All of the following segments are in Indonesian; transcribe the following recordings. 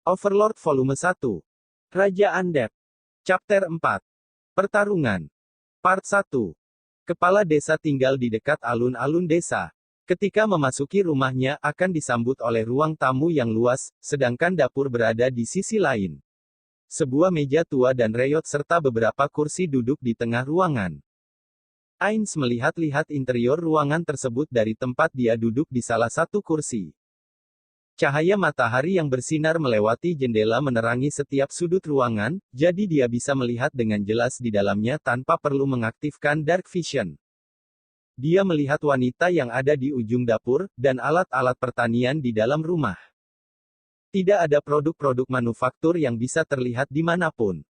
Overlord Volume 1. Raja Andep. Chapter 4. Pertarungan. Part 1. Kepala desa tinggal di dekat alun-alun desa. Ketika memasuki rumahnya akan disambut oleh ruang tamu yang luas, sedangkan dapur berada di sisi lain. Sebuah meja tua dan reot serta beberapa kursi duduk di tengah ruangan. Ainz melihat-lihat interior ruangan tersebut dari tempat dia duduk di salah satu kursi. Cahaya matahari yang bersinar melewati jendela menerangi setiap sudut ruangan, jadi dia bisa melihat dengan jelas di dalamnya tanpa perlu mengaktifkan dark vision. Dia melihat wanita yang ada di ujung dapur, dan alat-alat pertanian di dalam rumah. Tidak ada produk-produk manufaktur yang bisa terlihat dimanapun.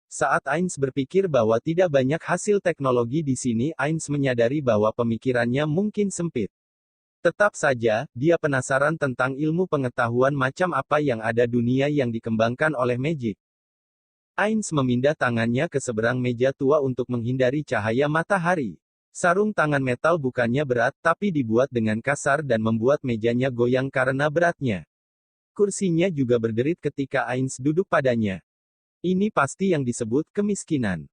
Saat Ainz berpikir bahwa tidak banyak hasil teknologi di sini, Ainz menyadari bahwa pemikirannya mungkin sempit. Tetap saja, dia penasaran tentang ilmu pengetahuan macam apa yang ada dunia yang dikembangkan oleh Magic. Ainz memindah tangannya ke seberang meja tua untuk menghindari cahaya matahari. Sarung tangan metal bukannya berat, tapi dibuat dengan kasar dan membuat mejanya goyang karena beratnya. Kursinya juga berderit ketika Ainz duduk padanya. Ini pasti yang disebut kemiskinan.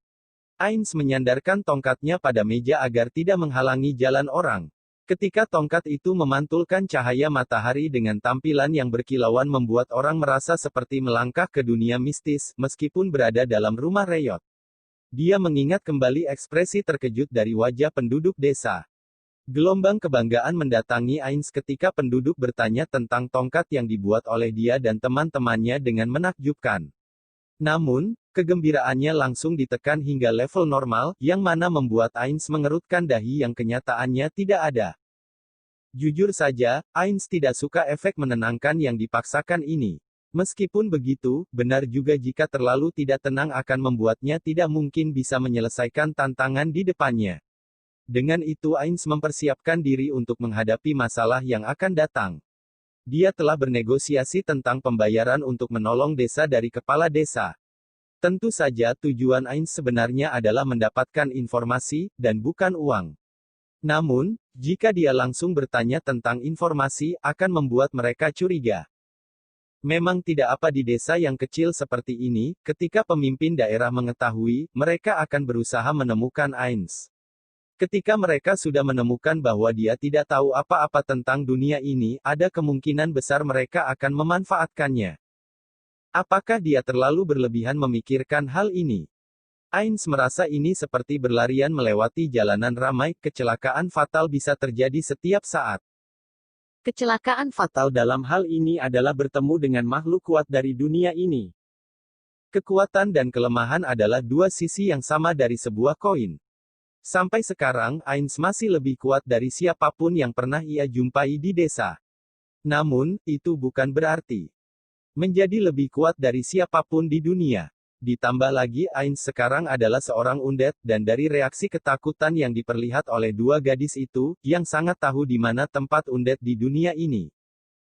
Ainz menyandarkan tongkatnya pada meja agar tidak menghalangi jalan orang. Ketika tongkat itu memantulkan cahaya matahari dengan tampilan yang berkilauan membuat orang merasa seperti melangkah ke dunia mistis, meskipun berada dalam rumah reot. Dia mengingat kembali ekspresi terkejut dari wajah penduduk desa. Gelombang kebanggaan mendatangi Ainz ketika penduduk bertanya tentang tongkat yang dibuat oleh dia dan teman-temannya dengan menakjubkan. Namun, kegembiraannya langsung ditekan hingga level normal, yang mana membuat Ainz mengerutkan dahi yang kenyataannya tidak ada. Jujur saja, Ainz tidak suka efek menenangkan yang dipaksakan ini. Meskipun begitu, benar juga jika terlalu tidak tenang akan membuatnya tidak mungkin bisa menyelesaikan tantangan di depannya. Dengan itu Ainz mempersiapkan diri untuk menghadapi masalah yang akan datang. Dia telah bernegosiasi tentang pembayaran untuk menolong desa dari kepala desa. Tentu saja tujuan Ainz sebenarnya adalah mendapatkan informasi, dan bukan uang. Namun, jika dia langsung bertanya tentang informasi, akan membuat mereka curiga. Memang tidak apa di desa yang kecil seperti ini, ketika pemimpin daerah mengetahui, mereka akan berusaha menemukan Ainz. Ketika mereka sudah menemukan bahwa dia tidak tahu apa-apa tentang dunia ini, ada kemungkinan besar mereka akan memanfaatkannya. Apakah dia terlalu berlebihan memikirkan hal ini? Ainz merasa ini seperti berlarian melewati jalanan ramai, kecelakaan fatal bisa terjadi setiap saat. Kecelakaan fatal dalam hal ini adalah bertemu dengan makhluk kuat dari dunia ini. Kekuatan dan kelemahan adalah dua sisi yang sama dari sebuah koin. Sampai sekarang, Ainz masih lebih kuat dari siapapun yang pernah ia jumpai di desa. Namun, itu bukan berarti menjadi lebih kuat dari siapapun di dunia. Ditambah lagi Ainz sekarang adalah seorang undead, dan dari reaksi ketakutan yang diperlihat oleh dua gadis itu, yang sangat tahu di mana tempat undead di dunia ini.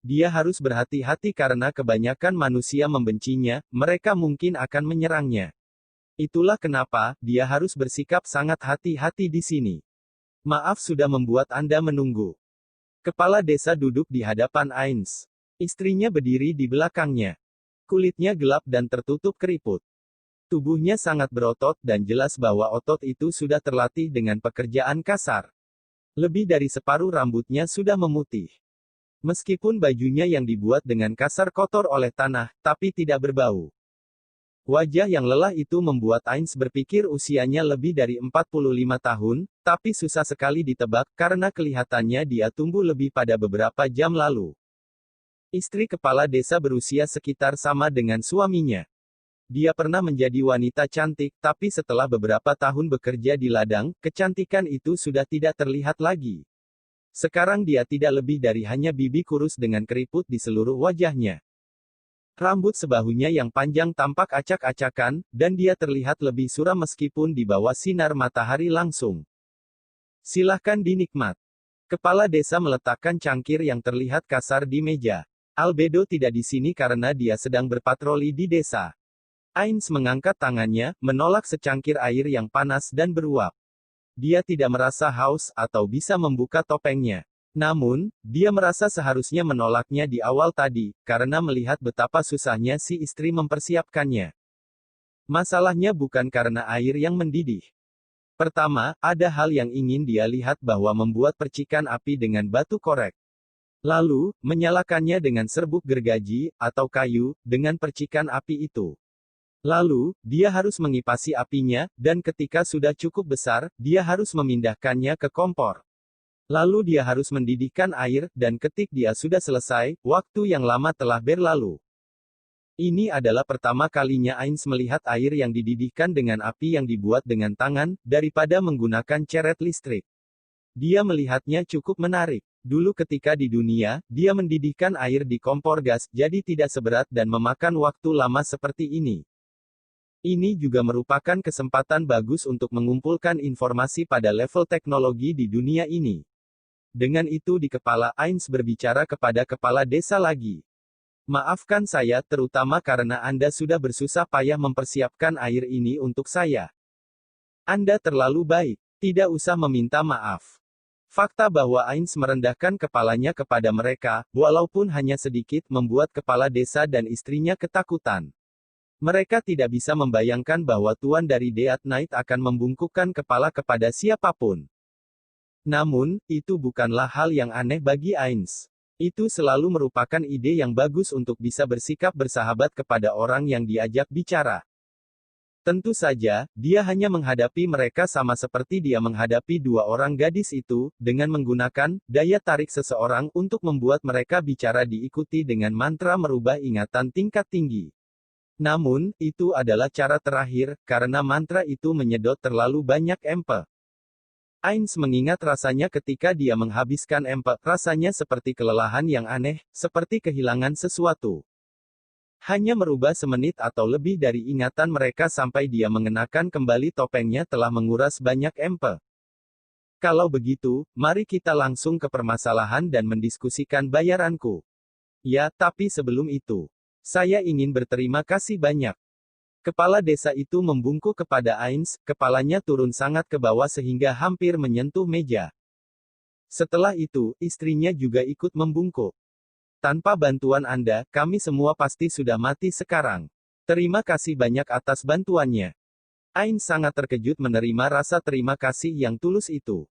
Dia harus berhati-hati karena kebanyakan manusia membencinya, mereka mungkin akan menyerangnya. Itulah kenapa, dia harus bersikap sangat hati-hati di sini. Maaf sudah membuat Anda menunggu. Kepala desa duduk di hadapan Ainz. Istrinya berdiri di belakangnya. Kulitnya gelap dan tertutup keriput. Tubuhnya sangat berotot dan jelas bahwa otot itu sudah terlatih dengan pekerjaan kasar. Lebih dari separuh rambutnya sudah memutih. Meskipun bajunya yang dibuat dengan kasar kotor oleh tanah, tapi tidak berbau. Wajah yang lelah itu membuat Ainz berpikir usianya lebih dari 45 tahun, tapi susah sekali ditebak karena kelihatannya dia tumbuh lebih pada beberapa jam lalu. Istri kepala desa berusia sekitar sama dengan suaminya. Dia pernah menjadi wanita cantik, tapi setelah beberapa tahun bekerja di ladang, kecantikan itu sudah tidak terlihat lagi. Sekarang dia tidak lebih dari hanya bibi kurus dengan keriput di seluruh wajahnya. Rambut sebahunya yang panjang tampak acak-acakan, dan dia terlihat lebih suram meskipun di bawah sinar matahari langsung. Silahkan dinikmat. Kepala desa meletakkan cangkir yang terlihat kasar di meja. Albedo tidak di sini karena dia sedang berpatroli di desa. Ainz mengangkat tangannya, menolak secangkir air yang panas dan beruap. Dia tidak merasa haus, atau bisa membuka topengnya. Namun, dia merasa seharusnya menolaknya di awal tadi, karena melihat betapa susahnya si istri mempersiapkannya. Masalahnya bukan karena air yang mendidih. Pertama, ada hal yang ingin dia lihat bahwa membuat percikan api dengan batu korek. Lalu, menyalakannya dengan serbuk gergaji, atau kayu, dengan percikan api itu. Lalu, dia harus mengipasi apinya, dan ketika sudah cukup besar, dia harus memindahkannya ke kompor. Lalu dia harus mendidihkan air, dan ketika dia sudah selesai, waktu yang lama telah berlalu. Ini adalah pertama kalinya Ains melihat air yang dididihkan dengan api yang dibuat dengan tangan, daripada menggunakan ceret listrik. Dia melihatnya cukup menarik. Dulu ketika di dunia, dia mendidihkan air di kompor gas, jadi tidak seberat dan memakan waktu lama seperti ini. Ini juga merupakan kesempatan bagus untuk mengumpulkan informasi pada level teknologi di dunia ini. Dengan itu di kepala Ains berbicara kepada kepala desa lagi. Maafkan saya terutama karena Anda sudah bersusah payah mempersiapkan air ini untuk saya. Anda terlalu baik. Tidak usah meminta maaf. Fakta bahwa Ains merendahkan kepalanya kepada mereka, walaupun hanya sedikit, membuat kepala desa dan istrinya ketakutan. Mereka tidak bisa membayangkan bahwa tuan dari Death Knight akan membungkukkan kepala kepada siapapun. Namun, itu bukanlah hal yang aneh bagi Ains. Itu selalu merupakan ide yang bagus untuk bisa bersikap bersahabat kepada orang yang diajak bicara. Tentu saja, dia hanya menghadapi mereka sama seperti dia menghadapi dua orang gadis itu, dengan menggunakan daya tarik seseorang untuk membuat mereka bicara diikuti dengan mantra merubah ingatan tingkat tinggi. Namun, itu adalah cara terakhir, karena mantra itu menyedot terlalu banyak empe. Ains mengingat rasanya ketika dia menghabiskan empe, rasanya seperti kelelahan yang aneh, seperti kehilangan sesuatu. Hanya merubah semenit atau lebih dari ingatan mereka sampai dia mengenakan kembali topengnya telah menguras banyak empe. Kalau begitu, mari kita langsung ke permasalahan dan mendiskusikan bayaranku. Ya, tapi sebelum itu, saya ingin berterima kasih banyak. Kepala desa itu membungkuk kepada Ains, kepalanya turun sangat ke bawah sehingga hampir menyentuh meja. Setelah itu, istrinya juga ikut membungkuk. Tanpa bantuan Anda, kami semua pasti sudah mati sekarang. Terima kasih banyak atas bantuannya. Ains sangat terkejut menerima rasa terima kasih yang tulus itu.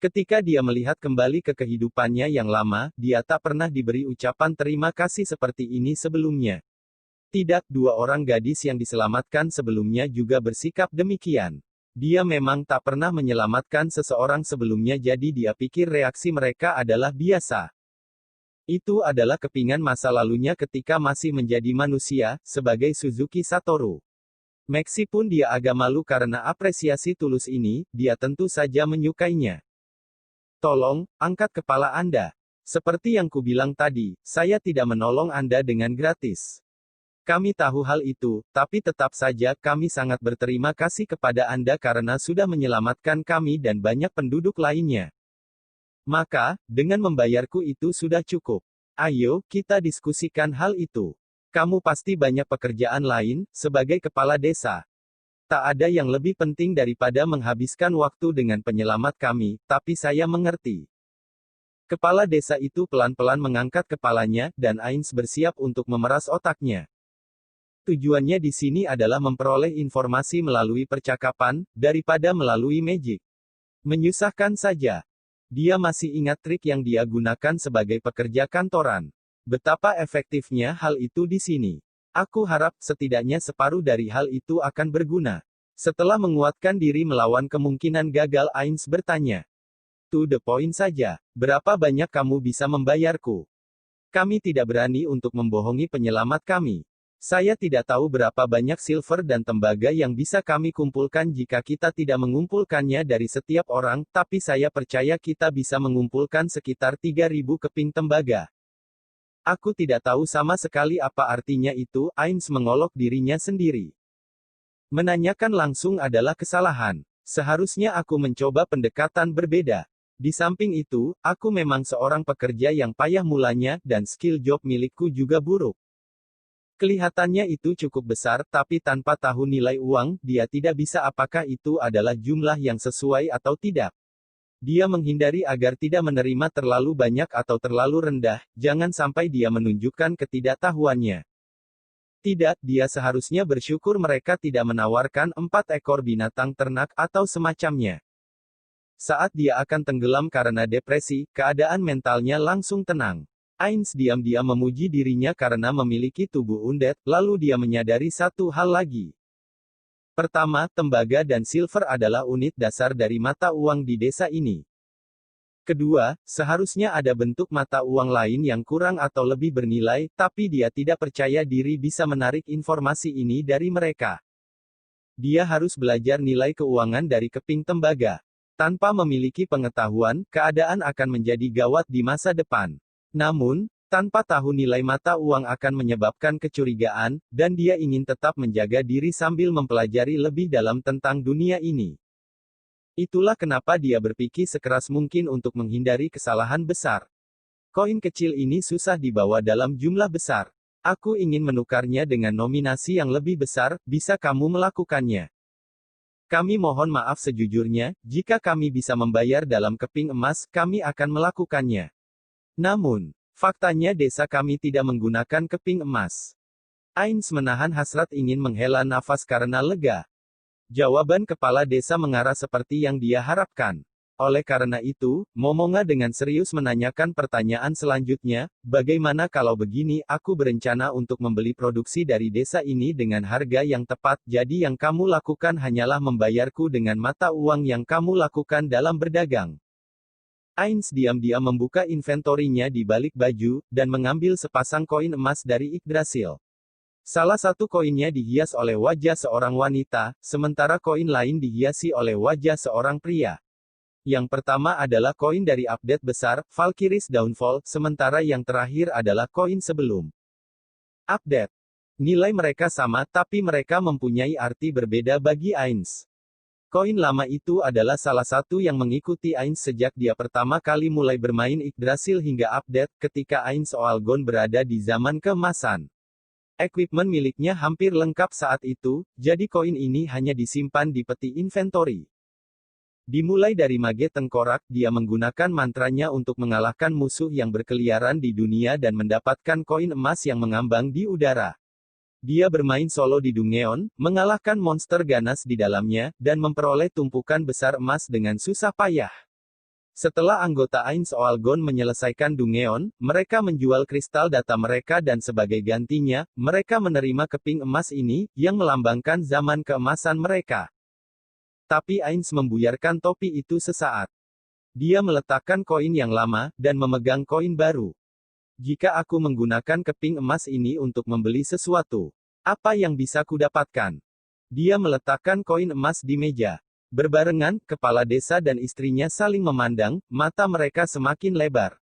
Ketika dia melihat kembali ke kehidupannya yang lama, dia tak pernah diberi ucapan terima kasih seperti ini sebelumnya. Tidak, dua orang gadis yang diselamatkan sebelumnya juga bersikap demikian. Dia memang tak pernah menyelamatkan seseorang sebelumnya jadi dia pikir reaksi mereka adalah biasa. Itu adalah kepingan masa lalunya ketika masih menjadi manusia, sebagai Suzuki Satoru. Meskipun dia agak malu karena apresiasi tulus ini, dia tentu saja menyukainya. Tolong, angkat kepala Anda. Seperti yang kubilang tadi, saya tidak menolong Anda dengan gratis. Kami tahu hal itu, tapi tetap saja kami sangat berterima kasih kepada Anda karena sudah menyelamatkan kami dan banyak penduduk lainnya. Maka, dengan membayarku itu sudah cukup. Ayo, kita diskusikan hal itu. Kamu pasti banyak pekerjaan lain, sebagai kepala desa. Tak ada yang lebih penting daripada menghabiskan waktu dengan penyelamat kami, tapi saya mengerti. Kepala desa itu pelan-pelan mengangkat kepalanya, dan Ains bersiap untuk memeras otaknya. Tujuannya di sini adalah memperoleh informasi melalui percakapan, daripada melalui magic. Menyusahkan saja. Dia masih ingat trik yang dia gunakan sebagai pekerja kantoran. Betapa efektifnya hal itu di sini. Aku harap setidaknya separuh dari hal itu akan berguna. Setelah menguatkan diri melawan kemungkinan gagal, Ains bertanya. To the point saja, berapa banyak kamu bisa membayarku? Kami tidak berani untuk membohongi penyelamat kami. Saya tidak tahu berapa banyak silver dan tembaga yang bisa kami kumpulkan jika kita tidak mengumpulkannya dari setiap orang, tapi saya percaya kita bisa mengumpulkan sekitar 3.000 keping tembaga. Aku tidak tahu sama sekali apa artinya itu, Ains mengolok dirinya sendiri. Menanyakan langsung adalah kesalahan. Seharusnya aku mencoba pendekatan berbeda. Di samping itu, aku memang seorang pekerja yang payah mulanya, dan skill job milikku juga buruk. Kelihatannya itu cukup besar, tapi tanpa tahu nilai uang, dia tidak bisa apakah itu adalah jumlah yang sesuai atau tidak. Dia menghindari agar tidak menerima terlalu banyak atau terlalu rendah, jangan sampai dia menunjukkan ketidaktahuannya. Tidak, dia seharusnya bersyukur mereka tidak menawarkan 4 ekor binatang ternak atau semacamnya. Saat dia akan tenggelam karena depresi, keadaan mentalnya langsung tenang. Ainz diam-diam memuji dirinya karena memiliki tubuh undead, lalu dia menyadari satu hal lagi. Pertama, tembaga dan silver adalah unit dasar dari mata uang di desa ini. Kedua, seharusnya ada bentuk mata uang lain yang kurang atau lebih bernilai, tapi dia tidak percaya diri bisa menarik informasi ini dari mereka. Dia harus belajar nilai keuangan dari keping tembaga. Tanpa memiliki pengetahuan, keadaan akan menjadi gawat di masa depan. Namun, tanpa tahu nilai mata uang akan menyebabkan kecurigaan, dan dia ingin tetap menjaga diri sambil mempelajari lebih dalam tentang dunia ini. Itulah kenapa dia berpikir sekeras mungkin untuk menghindari kesalahan besar. Koin kecil ini susah dibawa dalam jumlah besar. Aku ingin menukarnya dengan nominasi yang lebih besar, bisa kamu melakukannya? Kami mohon maaf sejujurnya, jika kami bisa membayar dalam keping emas, kami akan melakukannya. Namun, faktanya desa kami tidak menggunakan keping emas. Ainz menahan hasrat ingin menghela nafas karena lega. Jawaban kepala desa mengarah seperti yang dia harapkan. Oleh karena itu, Momonga dengan serius menanyakan pertanyaan selanjutnya, bagaimana kalau begini, aku berencana untuk membeli produksi dari desa ini dengan harga yang tepat, jadi yang kamu lakukan hanyalah membayarku dengan mata uang yang kamu lakukan dalam berdagang. Ainz diam-diam membuka inventorinya di balik baju, dan mengambil sepasang koin emas dari Yggdrasil. Salah satu koinnya dihias oleh wajah seorang wanita, sementara koin lain dihiasi oleh wajah seorang pria. Yang pertama adalah koin dari update besar, Valkyrie's Downfall, sementara yang terakhir adalah koin sebelum update. Nilai mereka sama, tapi mereka mempunyai arti berbeda bagi Ainz. Koin lama itu adalah salah satu yang mengikuti Ainz sejak dia pertama kali mulai bermain Yggdrasil hingga update, ketika Ainz Oalgon berada di zaman keemasan. Equipment miliknya hampir lengkap saat itu, jadi koin ini hanya disimpan di peti inventory. Dimulai dari mage tengkorak, dia menggunakan mantranya untuk mengalahkan musuh yang berkeliaran di dunia dan mendapatkan koin emas yang mengambang di udara. Dia bermain solo di Dungeon, mengalahkan monster ganas di dalamnya, dan memperoleh tumpukan besar emas dengan susah payah. Setelah anggota Ainz Oalgon menyelesaikan Dungeon, mereka menjual kristal data mereka dan sebagai gantinya, mereka menerima keping emas ini, yang melambangkan zaman keemasan mereka. Tapi Ainz membuyarkan topi itu sesaat. Dia meletakkan koin yang lama, dan memegang koin baru. Jika aku menggunakan keping emas ini untuk membeli sesuatu, apa yang bisa kudapatkan? Dia meletakkan koin emas di meja. Berbarengan, kepala desa dan istrinya saling memandang, mata mereka semakin lebar.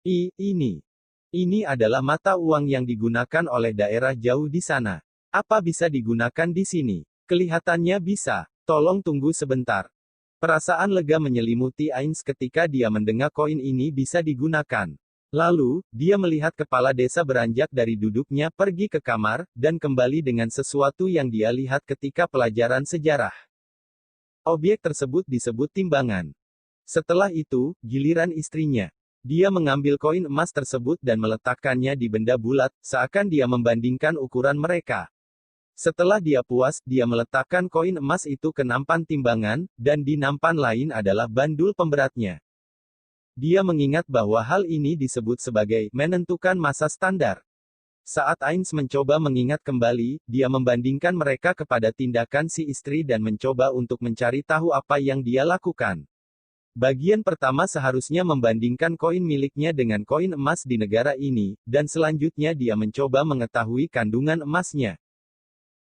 Ini adalah mata uang yang digunakan oleh daerah jauh di sana. Apa bisa digunakan di sini? Kelihatannya bisa. Tolong tunggu sebentar. Perasaan lega menyelimuti Ainz ketika dia mendengar koin ini bisa digunakan. Lalu, dia melihat kepala desa beranjak dari duduknya pergi ke kamar, dan kembali dengan sesuatu yang dia lihat ketika pelajaran sejarah. Objek tersebut disebut timbangan. Setelah itu, giliran istrinya. Dia mengambil koin emas tersebut dan meletakkannya di benda bulat, seakan dia membandingkan ukuran mereka. Setelah dia puas, dia meletakkan koin emas itu ke nampan timbangan, dan di nampan lain adalah bandul pemberatnya. Dia mengingat bahwa hal ini disebut sebagai menentukan masa standar. Saat Ainz mencoba mengingat kembali, dia membandingkan mereka kepada tindakan si istri dan mencoba untuk mencari tahu apa yang dia lakukan. Bagian pertama seharusnya membandingkan koin miliknya dengan koin emas di negara ini, dan selanjutnya dia mencoba mengetahui kandungan emasnya.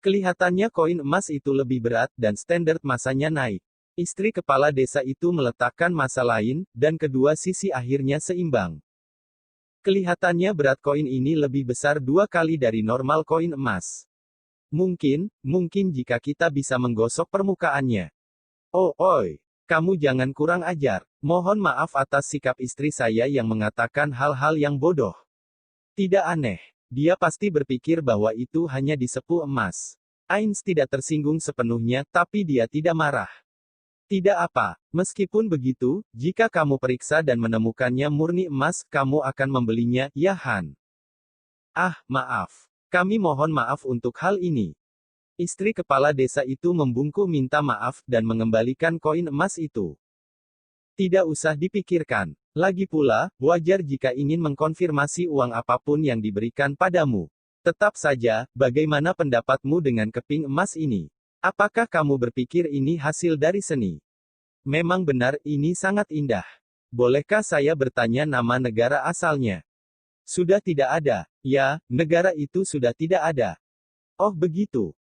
Kelihatannya koin emas itu lebih berat, dan standar masanya naik. Istri kepala desa itu meletakkan masa lain, dan kedua sisi akhirnya seimbang. Kelihatannya berat koin ini lebih besar 2 kali dari normal koin emas. Mungkin jika kita bisa menggosok permukaannya. Oi, kamu jangan kurang ajar. Mohon maaf atas sikap istri saya yang mengatakan hal-hal yang bodoh. Tidak aneh. Dia pasti berpikir bahwa itu hanya disepuh emas. Ainz tidak tersinggung sepenuhnya, tapi dia tidak marah. Tidak apa. Meskipun begitu, jika kamu periksa dan menemukannya murni emas, kamu akan membelinya, ya Han. Ah, maaf. Kami mohon maaf untuk hal ini. Istri kepala desa itu membungkuk minta maaf dan mengembalikan koin emas itu. Tidak usah dipikirkan. Lagi pula, wajar jika ingin mengkonfirmasi uang apapun yang diberikan padamu. Tetap saja, bagaimana pendapatmu dengan keping emas ini? Apakah kamu berpikir ini hasil dari seni? Memang benar, ini sangat indah. Bolehkah saya bertanya nama negara asalnya? Sudah tidak ada. Ya, negara itu sudah tidak ada. Oh begitu.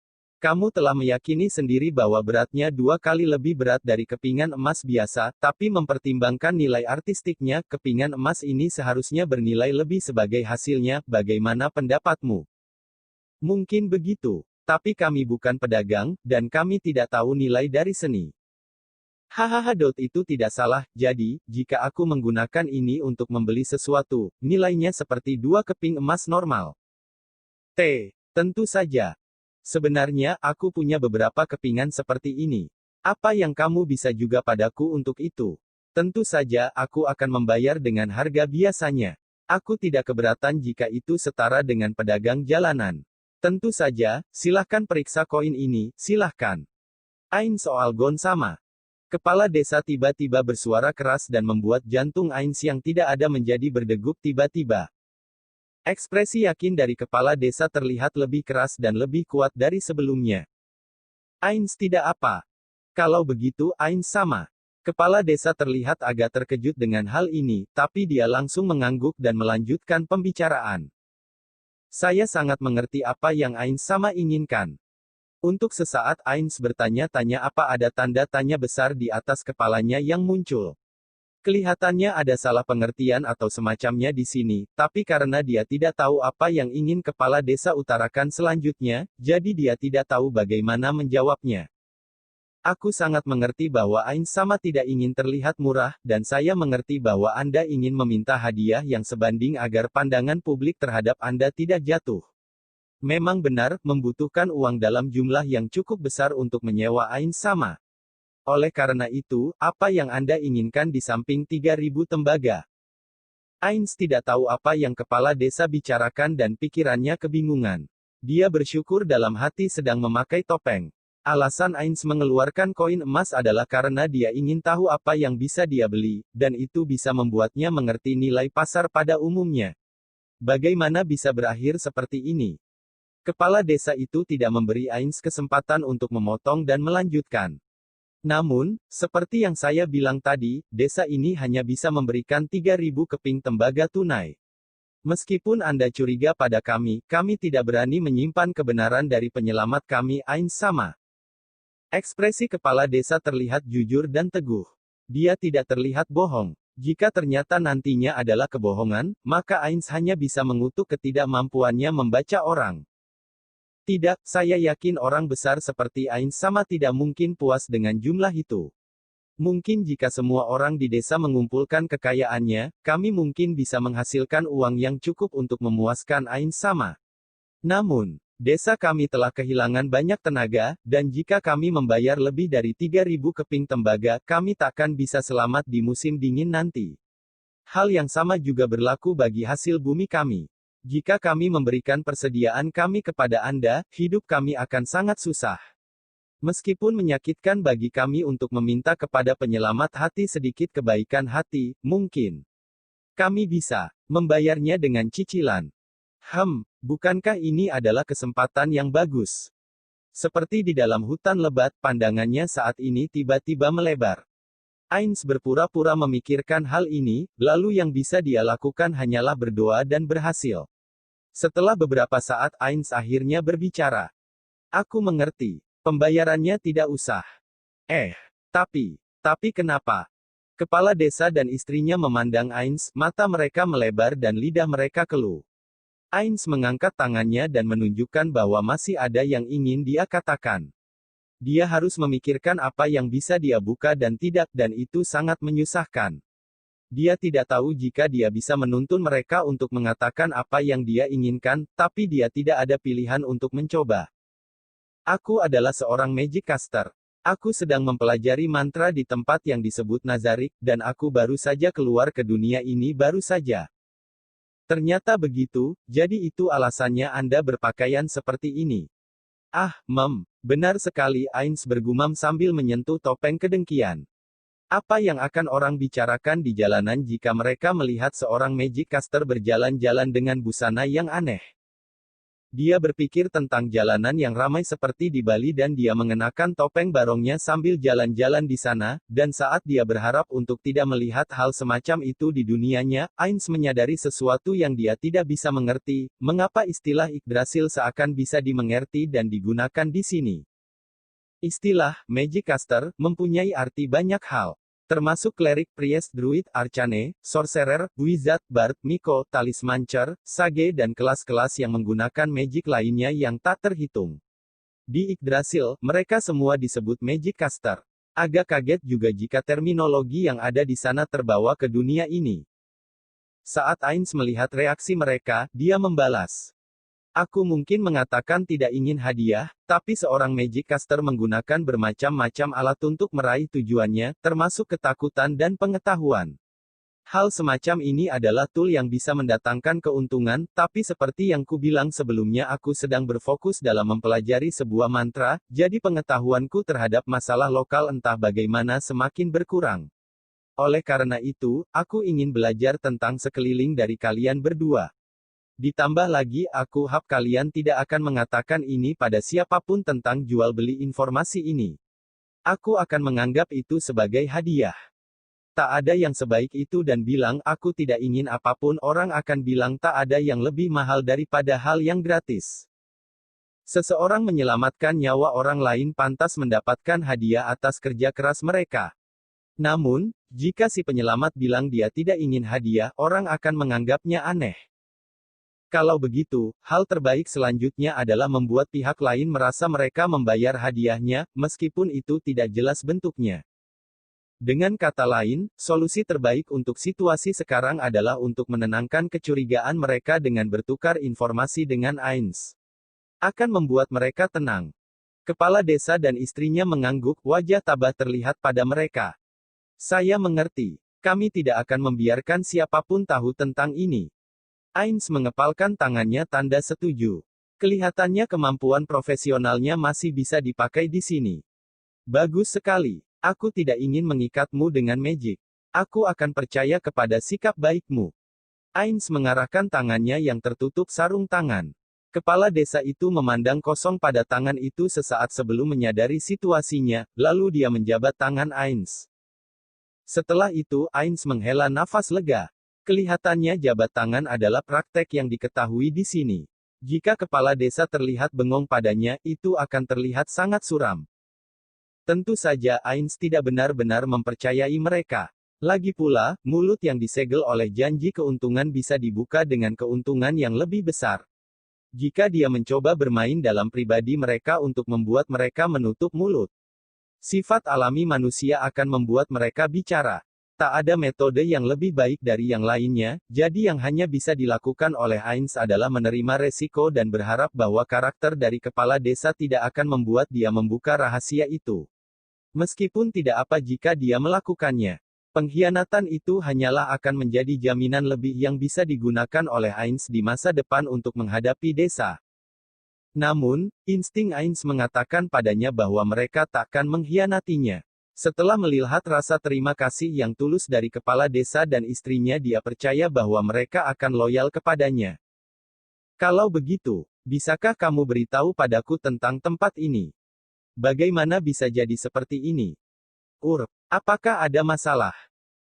Kamu telah meyakini sendiri bahwa beratnya 2 kali lebih berat dari kepingan emas biasa, tapi mempertimbangkan nilai artistiknya, kepingan emas ini seharusnya bernilai lebih sebagai hasilnya, bagaimana pendapatmu? Mungkin begitu. Tapi kami bukan pedagang, dan kami tidak tahu nilai dari seni. Hahaha. Itu tidak salah, jadi, jika aku menggunakan ini untuk membeli sesuatu, nilainya seperti 2 keping emas normal. Tentu saja. Sebenarnya, aku punya beberapa kepingan seperti ini. Apa yang kamu bisa juga padaku untuk itu? Tentu saja, aku akan membayar dengan harga biasanya. Aku tidak keberatan jika itu setara dengan pedagang jalanan. Tentu saja, silahkan periksa koin ini, silahkan. Ains soal gon sama. Kepala desa tiba-tiba bersuara keras dan membuat jantung Ains yang tidak ada menjadi berdegup tiba-tiba. Ekspresi yakin dari kepala desa terlihat lebih keras dan lebih kuat dari sebelumnya. Ains tidak apa. Kalau begitu, Ains sama. Kepala desa terlihat agak terkejut dengan hal ini, tapi dia langsung mengangguk dan melanjutkan pembicaraan. Saya sangat mengerti apa yang Ains sama inginkan. Untuk sesaat Ains bertanya-tanya apa ada tanda tanya besar di atas kepalanya yang muncul. Kelihatannya ada salah pengertian atau semacamnya di sini, tapi karena dia tidak tahu apa yang ingin kepala desa utarakan selanjutnya, jadi dia tidak tahu bagaimana menjawabnya. Aku sangat mengerti bahwa Ains sama tidak ingin terlihat murah, dan saya mengerti bahwa Anda ingin meminta hadiah yang sebanding agar pandangan publik terhadap Anda tidak jatuh. Memang benar, membutuhkan uang dalam jumlah yang cukup besar untuk menyewa Ains sama. Oleh karena itu, apa yang Anda inginkan di samping 3.000 tembaga? Ains tidak tahu apa yang kepala desa bicarakan dan pikirannya kebingungan. Dia bersyukur dalam hati sedang memakai topeng. Alasan Ains mengeluarkan koin emas adalah karena dia ingin tahu apa yang bisa dia beli, dan itu bisa membuatnya mengerti nilai pasar pada umumnya. Bagaimana bisa berakhir seperti ini? Kepala desa itu tidak memberi Ains kesempatan untuk memotong dan melanjutkan. Namun, seperti yang saya bilang tadi, desa ini hanya bisa memberikan 3.000 keping tembaga tunai. Meskipun Anda curiga pada kami tidak berani menyimpan kebenaran dari penyelamat kami, Ains sama. Ekspresi kepala desa terlihat jujur dan teguh. Dia tidak terlihat bohong. Jika ternyata nantinya adalah kebohongan, maka Ains hanya bisa mengutuk ketidakmampuannya membaca orang. Tidak, saya yakin orang besar seperti Ains sama tidak mungkin puas dengan jumlah itu. Mungkin jika semua orang di desa mengumpulkan kekayaannya, kami mungkin bisa menghasilkan uang yang cukup untuk memuaskan Ains sama. Namun, desa kami telah kehilangan banyak tenaga, dan jika kami membayar lebih dari 3.000 keping tembaga, kami takkan bisa selamat di musim dingin nanti. Hal yang sama juga berlaku bagi hasil bumi kami. Jika kami memberikan persediaan kami kepada Anda, hidup kami akan sangat susah. Meskipun menyakitkan bagi kami untuk meminta kepada penyelamat hati sedikit kebaikan hati, mungkin kami bisa membayarnya dengan cicilan. Bukankah ini adalah kesempatan yang bagus? Seperti di dalam hutan lebat, pandangannya saat ini tiba-tiba melebar. Ains berpura-pura memikirkan hal ini, lalu yang bisa dia lakukan hanyalah berdoa dan berhasil. Setelah beberapa saat Ains akhirnya berbicara. Aku mengerti. Pembayarannya tidak usah. Tapi kenapa? Kepala desa dan istrinya memandang Ains, mata mereka melebar dan lidah mereka keluh. Ains mengangkat tangannya dan menunjukkan bahwa masih ada yang ingin dia katakan. Dia harus memikirkan apa yang bisa dia buka dan tidak, dan itu sangat menyusahkan. Dia tidak tahu jika dia bisa menuntun mereka untuk mengatakan apa yang dia inginkan, tapi dia tidak ada pilihan untuk mencoba. Aku adalah seorang magic caster. Aku sedang mempelajari mantra di tempat yang disebut Nazarik, dan aku baru saja keluar ke dunia ini baru saja. Ternyata begitu, jadi itu alasannya Anda berpakaian seperti ini. Ah, benar sekali, Ains bergumam sambil menyentuh topeng kedengkian. Apa yang akan orang bicarakan di jalanan jika mereka melihat seorang magic caster berjalan-jalan dengan busana yang aneh? Dia berpikir tentang jalanan yang ramai seperti di Bali dan dia mengenakan topeng barongnya sambil jalan-jalan di sana, dan saat dia berharap untuk tidak melihat hal semacam itu di dunianya, Ains menyadari sesuatu yang dia tidak bisa mengerti, mengapa istilah Yggdrasil seakan bisa dimengerti dan digunakan di sini. Istilah, Magic Caster, mempunyai arti banyak hal. Termasuk klerik, priest, druid, arcane, sorcerer, wizard, bard, miko, talismancer, sage dan kelas-kelas yang menggunakan magic lainnya yang tak terhitung. Di Yggdrasil, mereka semua disebut magic caster. Agak kaget juga jika terminologi yang ada di sana terbawa ke dunia ini. Saat Ains melihat reaksi mereka, dia membalas. Aku mungkin mengatakan tidak ingin hadiah, tapi seorang magic caster menggunakan bermacam-macam alat untuk meraih tujuannya, termasuk ketakutan dan pengetahuan. Hal semacam ini adalah tool yang bisa mendatangkan keuntungan, tapi seperti yang kubilang sebelumnya aku sedang berfokus dalam mempelajari sebuah mantra, jadi pengetahuanku terhadap masalah lokal entah bagaimana semakin berkurang. Oleh karena itu, aku ingin belajar tentang sekeliling dari kalian berdua. Ditambah lagi, aku harap kalian tidak akan mengatakan ini pada siapapun tentang jual beli informasi ini. Aku akan menganggap itu sebagai hadiah. Tak ada yang sebaik itu dan bilang aku tidak ingin apapun orang akan bilang tak ada yang lebih mahal daripada hal yang gratis. Seseorang menyelamatkan nyawa orang lain pantas mendapatkan hadiah atas kerja keras mereka. Namun, jika si penyelamat bilang dia tidak ingin hadiah, orang akan menganggapnya aneh. Kalau begitu, hal terbaik selanjutnya adalah membuat pihak lain merasa mereka membayar hadiahnya, meskipun itu tidak jelas bentuknya. Dengan kata lain, solusi terbaik untuk situasi sekarang adalah untuk menenangkan kecurigaan mereka dengan bertukar informasi dengan Ains. Akan membuat mereka tenang. Kepala desa dan istrinya mengangguk, wajah tabah terlihat pada mereka. Saya mengerti. Kami tidak akan membiarkan siapapun tahu tentang ini. Ains mengepalkan tangannya tanda setuju. Kelihatannya kemampuan profesionalnya masih bisa dipakai di sini. Bagus sekali. Aku tidak ingin mengikatmu dengan magic. Aku akan percaya kepada sikap baikmu. Ains mengarahkan tangannya yang tertutup sarung tangan. Kepala desa itu memandang kosong pada tangan itu sesaat sebelum menyadari situasinya, lalu dia menjabat tangan Ains. Setelah itu, Ains menghela nafas lega. Kelihatannya jabat tangan adalah praktek yang diketahui di sini. Jika kepala desa terlihat bengong padanya, itu akan terlihat sangat suram. Tentu saja Ains tidak benar-benar mempercayai mereka. Lagi pula, mulut yang disegel oleh janji keuntungan bisa dibuka dengan keuntungan yang lebih besar. Jika dia mencoba bermain dalam pribadi mereka untuk membuat mereka menutup mulut. Sifat alami manusia akan membuat mereka bicara. Tak ada metode yang lebih baik dari yang lainnya, jadi yang hanya bisa dilakukan oleh Ains adalah menerima resiko dan berharap bahwa karakter dari kepala desa tidak akan membuat dia membuka rahasia itu. Meskipun tidak apa jika dia melakukannya. Pengkhianatan itu hanyalah akan menjadi jaminan lebih yang bisa digunakan oleh Ains di masa depan untuk menghadapi desa. Namun, insting Ains mengatakan padanya bahwa mereka takkan mengkhianatinya. Setelah melihat rasa terima kasih yang tulus dari kepala desa dan istrinya, dia percaya bahwa mereka akan loyal kepadanya. Kalau begitu, bisakah kamu beritahu padaku tentang tempat ini? Bagaimana bisa jadi seperti ini? Apakah ada masalah?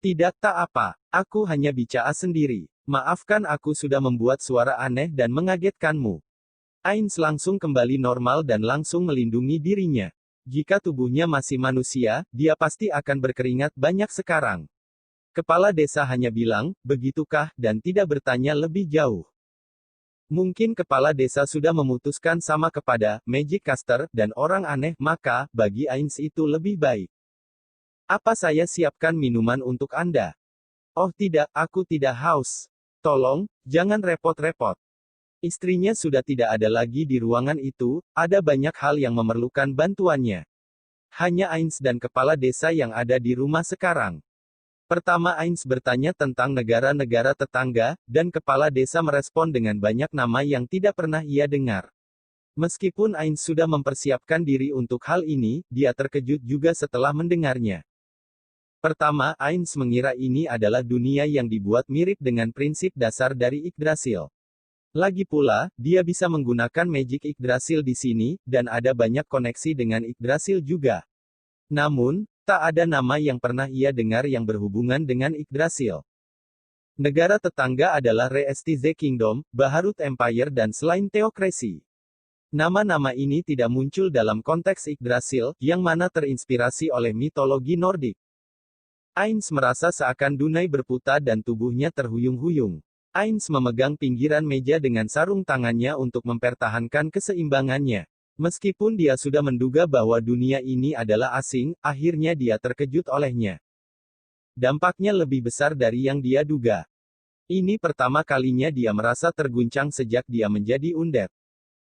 Tidak, tak apa. Aku hanya bicara sendiri. Maafkan aku sudah membuat suara aneh dan mengagetkanmu. Ains langsung kembali normal dan langsung melindungi dirinya. Jika tubuhnya masih manusia, dia pasti akan berkeringat banyak sekarang. Kepala desa hanya bilang, begitukah, dan tidak bertanya lebih jauh. Mungkin kepala desa sudah memutuskan sama kepada Magic Caster dan orang aneh, maka bagi Ains itu lebih baik. Apa saya siapkan minuman untuk Anda? Oh tidak, aku tidak haus. Tolong, jangan repot-repot. Istrinya sudah tidak ada lagi di ruangan itu, ada banyak hal yang memerlukan bantuannya. Hanya Ainz dan kepala desa yang ada di rumah sekarang. Pertama Ainz bertanya tentang negara-negara tetangga, dan kepala desa merespon dengan banyak nama yang tidak pernah ia dengar. Meskipun Ainz sudah mempersiapkan diri untuk hal ini, dia terkejut juga setelah mendengarnya. Pertama, Ainz mengira ini adalah dunia yang dibuat mirip dengan prinsip dasar dari Yggdrasil. Lagi pula, dia bisa menggunakan Magic Yggdrasil di sini, dan ada banyak koneksi dengan Yggdrasil juga. Namun, tak ada nama yang pernah ia dengar yang berhubungan dengan Yggdrasil. Negara tetangga adalah Re-Estize Kingdom, Baharut Empire dan selain Theocracy. Nama-nama ini tidak muncul dalam konteks Yggdrasil, yang mana terinspirasi oleh mitologi Nordik. Ainz merasa seakan Dunai berputar dan tubuhnya terhuyung-huyung. Ainz memegang pinggiran meja dengan sarung tangannya untuk mempertahankan keseimbangannya. Meskipun dia sudah menduga bahwa dunia ini adalah asing, akhirnya dia terkejut olehnya. Dampaknya lebih besar dari yang dia duga. Ini pertama kalinya dia merasa terguncang sejak dia menjadi undead.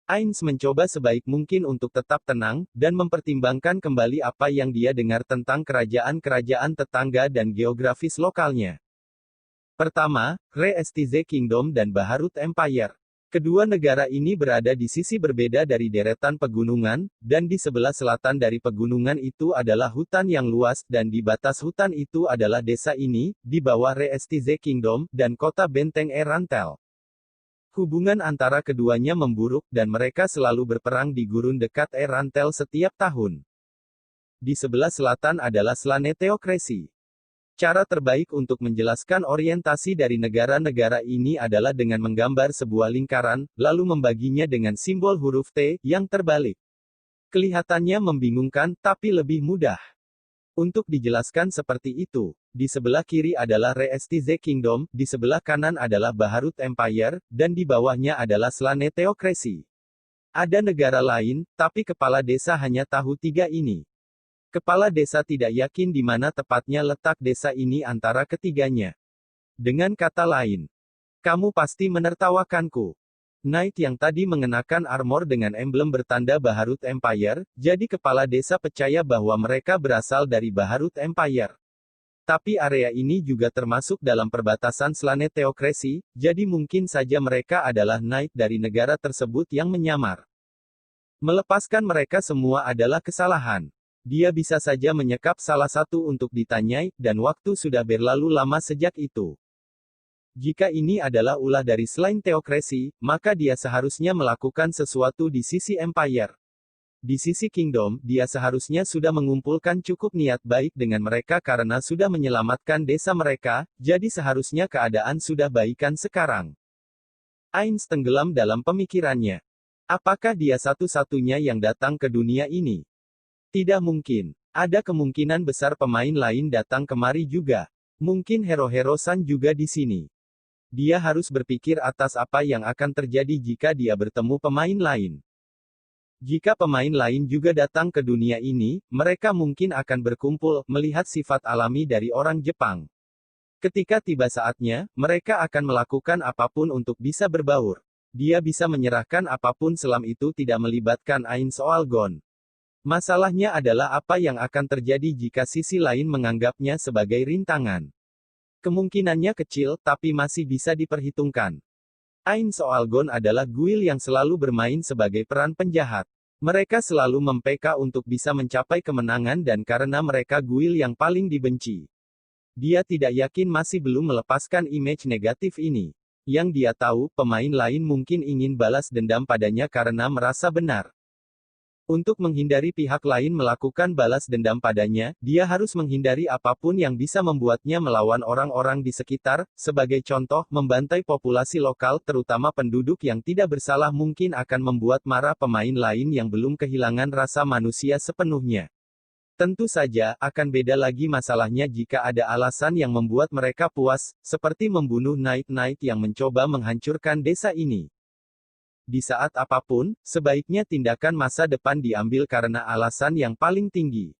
Ainz mencoba sebaik mungkin untuk tetap tenang, dan mempertimbangkan kembali apa yang dia dengar tentang kerajaan-kerajaan tetangga dan geografis lokalnya. Pertama, Re-Estize Kingdom dan Baharut Empire. Kedua negara ini berada di sisi berbeda dari deretan pegunungan, dan di sebelah selatan dari pegunungan itu adalah hutan yang luas, dan di batas hutan itu adalah desa ini, di bawah Re-Estize Kingdom, dan kota benteng Erantel. Hubungan antara keduanya memburuk, dan mereka selalu berperang di gurun dekat Erantel setiap tahun. Di sebelah selatan adalah Slane Theocracy. Cara terbaik untuk menjelaskan orientasi dari negara-negara ini adalah dengan menggambar sebuah lingkaran, lalu membaginya dengan simbol huruf T, yang terbalik. Kelihatannya membingungkan, tapi lebih mudah. Untuk dijelaskan seperti itu, di sebelah kiri adalah Re-Estize Kingdom, di sebelah kanan adalah Baharut Empire, dan di bawahnya adalah Slane Theocracy. Ada negara lain, tapi kepala desa hanya tahu tiga ini. Kepala desa tidak yakin di mana tepatnya letak desa ini antara ketiganya. Dengan kata lain, kamu pasti menertawakanku. Knight yang tadi mengenakan armor dengan emblem bertanda Baharut Empire, jadi kepala desa percaya bahwa mereka berasal dari Baharut Empire. Tapi area ini juga termasuk dalam perbatasan Slane Theocracy, jadi mungkin saja mereka adalah Knight dari negara tersebut yang menyamar. Melepaskan mereka semua adalah kesalahan. Dia bisa saja menyekap salah satu untuk ditanyai, dan waktu sudah berlalu lama sejak itu. Jika ini adalah ulah dari selain Theocracy, maka dia seharusnya melakukan sesuatu di sisi Empire. Di sisi Kingdom, dia seharusnya sudah mengumpulkan cukup niat baik dengan mereka karena sudah menyelamatkan desa mereka, jadi seharusnya keadaan sudah baikan sekarang. Ainz tenggelam dalam pemikirannya. Apakah dia satu-satunya yang datang ke dunia ini? Tidak mungkin. Ada kemungkinan besar pemain lain datang kemari juga. Mungkin hero-hero San juga di sini. Dia harus berpikir atas apa yang akan terjadi jika dia bertemu pemain lain. Jika pemain lain juga datang ke dunia ini, mereka mungkin akan berkumpul, melihat sifat alami dari orang Jepang. Ketika tiba saatnya, mereka akan melakukan apapun untuk bisa berbaur. Dia bisa menyerahkan apapun selam itu tidak melibatkan Ainz Oalgon. Masalahnya adalah apa yang akan terjadi jika sisi lain menganggapnya sebagai rintangan. Kemungkinannya kecil, tapi masih bisa diperhitungkan. Ainz Oalgon adalah guild yang selalu bermain sebagai peran penjahat. Mereka selalu mem-PK untuk bisa mencapai kemenangan dan karena mereka guild yang paling dibenci. Dia tidak yakin masih belum melepaskan image negatif ini. Yang dia tahu, pemain lain mungkin ingin balas dendam padanya karena merasa benar. Untuk menghindari pihak lain melakukan balas dendam padanya, dia harus menghindari apapun yang bisa membuatnya melawan orang-orang di sekitar, sebagai contoh, membantai populasi lokal terutama penduduk yang tidak bersalah mungkin akan membuat marah pemain lain yang belum kehilangan rasa manusia sepenuhnya. Tentu saja, akan beda lagi masalahnya jika ada alasan yang membuat mereka puas, seperti membunuh Knight-Knight yang mencoba menghancurkan desa ini. Di saat apapun, sebaiknya tindakan masa depan diambil karena alasan yang paling tinggi.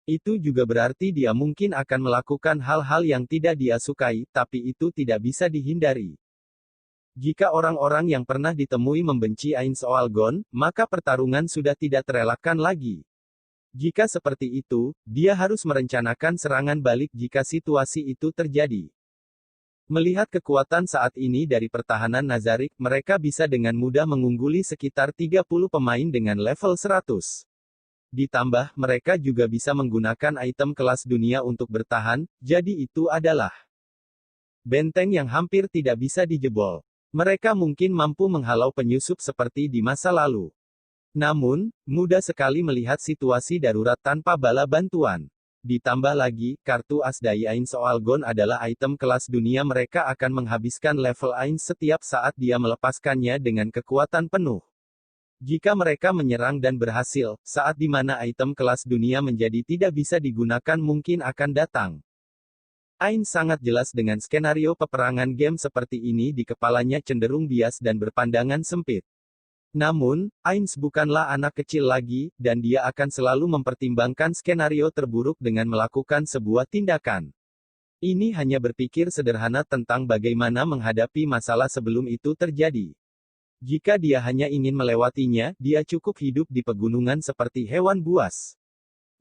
Itu juga berarti dia mungkin akan melakukan hal-hal yang tidak dia sukai, tapi itu tidak bisa dihindari. Jika orang-orang yang pernah ditemui membenci Ainz Oalgon, maka pertarungan sudah tidak terelakkan lagi. Jika seperti itu, dia harus merencanakan serangan balik jika situasi itu terjadi. Melihat kekuatan saat ini dari pertahanan Nazarik, mereka bisa dengan mudah mengungguli sekitar 30 pemain dengan level 100. Ditambah, mereka juga bisa menggunakan item kelas dunia untuk bertahan, jadi itu adalah benteng yang hampir tidak bisa dijebol. Mereka mungkin mampu menghalau penyusup seperti di masa lalu. Namun, mudah sekali melihat situasi darurat tanpa bala bantuan. Ditambah lagi, kartu Asdai Ain Soal Gon adalah item kelas dunia, mereka akan menghabiskan level Ain setiap saat dia melepaskannya dengan kekuatan penuh. Jika mereka menyerang dan berhasil, saat dimana item kelas dunia menjadi tidak bisa digunakan mungkin akan datang. Ain sangat jelas dengan skenario peperangan game seperti ini di kepalanya cenderung bias dan berpandangan sempit. Namun, Ainz bukanlah anak kecil lagi, dan dia akan selalu mempertimbangkan skenario terburuk dengan melakukan sebuah tindakan. Ini hanya berpikir sederhana tentang bagaimana menghadapi masalah sebelum itu terjadi. Jika dia hanya ingin melewatinya, dia cukup hidup di pegunungan seperti hewan buas.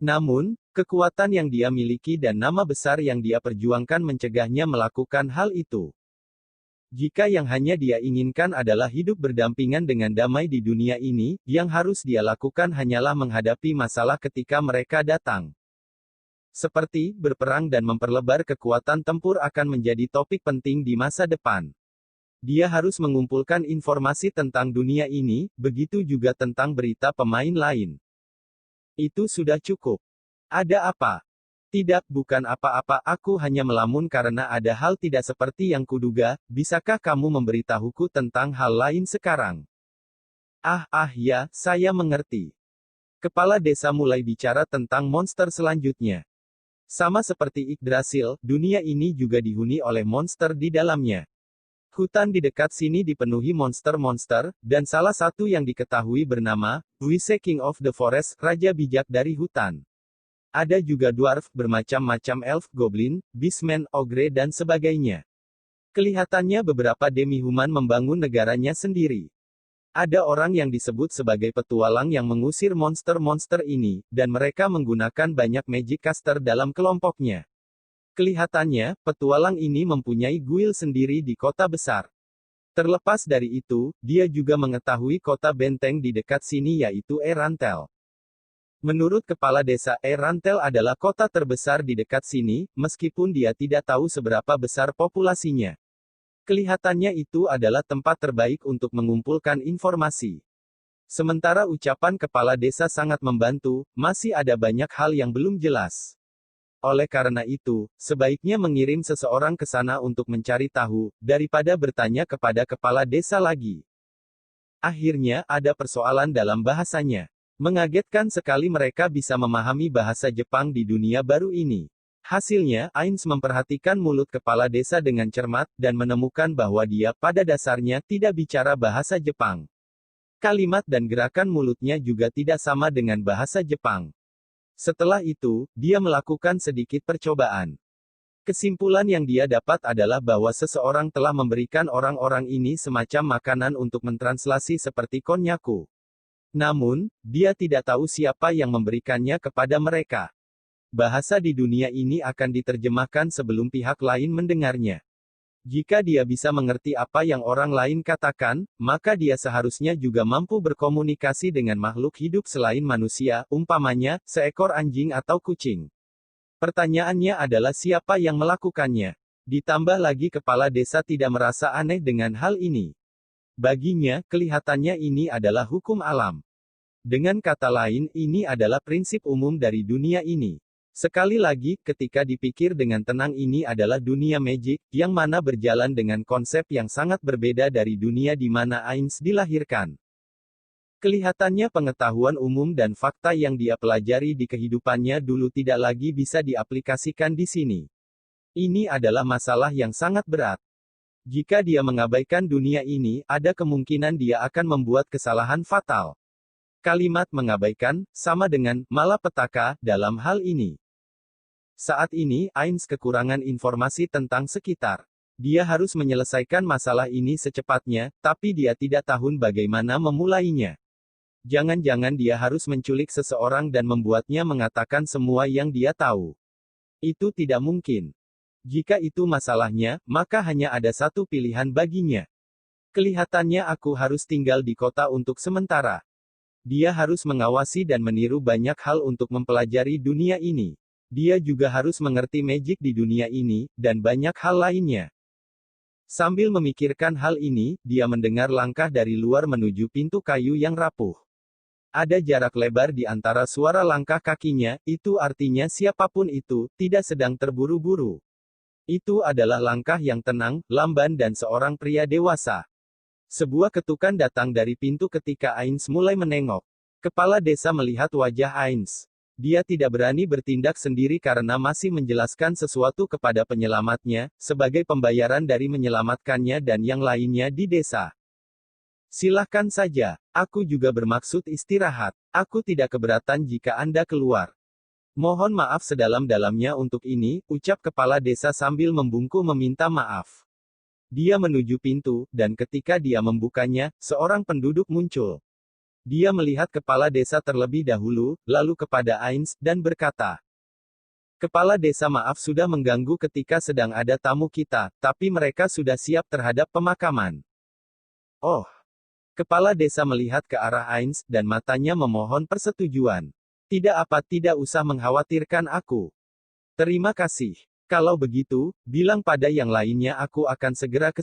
Namun, kekuatan yang dia miliki dan nama besar yang dia perjuangkan mencegahnya melakukan hal itu. Jika yang hanya dia inginkan adalah hidup berdampingan dengan damai di dunia ini, yang harus dia lakukan hanyalah menghadapi masalah ketika mereka datang. Seperti, berperang dan memperlebar kekuatan tempur akan menjadi topik penting di masa depan. Dia harus mengumpulkan informasi tentang dunia ini, begitu juga tentang berita pemain lain. Itu sudah cukup. Ada apa? Tidak, bukan apa-apa, aku hanya melamun karena ada hal tidak seperti yang kuduga. Bisakah kamu memberitahuku tentang hal lain sekarang? Ya, saya mengerti. Kepala desa mulai bicara tentang monster selanjutnya. Sama seperti Yggdrasil, dunia ini juga dihuni oleh monster di dalamnya. Hutan di dekat sini dipenuhi monster-monster, dan salah satu yang diketahui bernama, Wise King of the Forest, Raja Bijak dari Hutan. Ada juga dwarf, bermacam-macam elf, goblin, beastman, ogre dan sebagainya. Kelihatannya beberapa demi-human membangun negaranya sendiri. Ada orang yang disebut sebagai petualang yang mengusir monster-monster ini, dan mereka menggunakan banyak magic caster dalam kelompoknya. Kelihatannya, petualang ini mempunyai guild sendiri di kota besar. Terlepas dari itu, dia juga mengetahui kota benteng di dekat sini yaitu Erantel. Menurut kepala desa, Erantel adalah kota terbesar di dekat sini, meskipun dia tidak tahu seberapa besar populasinya. Kelihatannya itu adalah tempat terbaik untuk mengumpulkan informasi. Sementara ucapan kepala desa sangat membantu, masih ada banyak hal yang belum jelas. Oleh karena itu, sebaiknya mengirim seseorang ke sana untuk mencari tahu, daripada bertanya kepada kepala desa lagi. Akhirnya, ada persoalan dalam bahasanya. Mengagetkan sekali mereka bisa memahami bahasa Jepang di dunia baru ini. Hasilnya, Ainz memperhatikan mulut kepala desa dengan cermat, dan menemukan bahwa dia pada dasarnya tidak bicara bahasa Jepang. Kalimat dan gerakan mulutnya juga tidak sama dengan bahasa Jepang. Setelah itu, dia melakukan sedikit percobaan. Kesimpulan yang dia dapat adalah bahwa seseorang telah memberikan orang-orang ini semacam makanan untuk mentranslasi seperti konnyaku. Namun, dia tidak tahu siapa yang memberikannya kepada mereka. Bahasa di dunia ini akan diterjemahkan sebelum pihak lain mendengarnya. Jika dia bisa mengerti apa yang orang lain katakan, maka dia seharusnya juga mampu berkomunikasi dengan makhluk hidup selain manusia, umpamanya, seekor anjing atau kucing. Pertanyaannya adalah siapa yang melakukannya. Ditambah lagi kepala desa tidak merasa aneh dengan hal ini. Baginya, kelihatannya ini adalah hukum alam. Dengan kata lain, ini adalah prinsip umum dari dunia ini. Sekali lagi, ketika dipikir dengan tenang, ini adalah dunia magic, yang mana berjalan dengan konsep yang sangat berbeda dari dunia di mana Ainz dilahirkan. Kelihatannya pengetahuan umum dan fakta yang dia pelajari di kehidupannya dulu tidak lagi bisa diaplikasikan di sini. Ini adalah masalah yang sangat berat. Jika dia mengabaikan dunia ini, ada kemungkinan dia akan membuat kesalahan fatal. Kalimat mengabaikan, sama dengan, malapetaka, dalam hal ini. Saat ini, Ainz kekurangan informasi tentang sekitar. Dia harus menyelesaikan masalah ini secepatnya, tapi dia tidak tahu bagaimana memulainya. Jangan-jangan dia harus menculik seseorang dan membuatnya mengatakan semua yang dia tahu. Itu tidak mungkin. Jika itu masalahnya, maka hanya ada satu pilihan baginya. Kelihatannya aku harus tinggal di kota untuk sementara. Dia harus mengawasi dan meniru banyak hal untuk mempelajari dunia ini. Dia juga harus mengerti magic di dunia ini, dan banyak hal lainnya. Sambil memikirkan hal ini, dia mendengar langkah dari luar menuju pintu kayu yang rapuh. Ada jarak lebar di antara suara langkah kakinya, itu artinya siapapun itu, tidak sedang terburu-buru. Itu adalah langkah yang tenang, lamban dan seorang pria dewasa. Sebuah ketukan datang dari pintu ketika Ains mulai menengok. Kepala desa melihat wajah Ains. Dia tidak berani bertindak sendiri karena masih menjelaskan sesuatu kepada penyelamatnya, sebagai pembayaran dari menyelamatkannya dan yang lainnya di desa. Silahkan saja, aku juga bermaksud istirahat. Aku tidak keberatan jika Anda keluar. Mohon maaf sedalam-dalamnya untuk ini, ucap kepala desa sambil membungkuk meminta maaf. Dia menuju pintu, dan ketika dia membukanya, seorang penduduk muncul. Dia melihat kepala desa terlebih dahulu, lalu kepada Ains, dan berkata, "Kepala desa maaf sudah mengganggu ketika sedang ada tamu kita, tapi mereka sudah siap terhadap pemakaman." Oh. Kepala desa melihat ke arah Ains, dan matanya memohon persetujuan. Tidak usah mengkhawatirkan aku. Terima kasih. Kalau begitu, bilang pada yang lainnya aku akan segera ke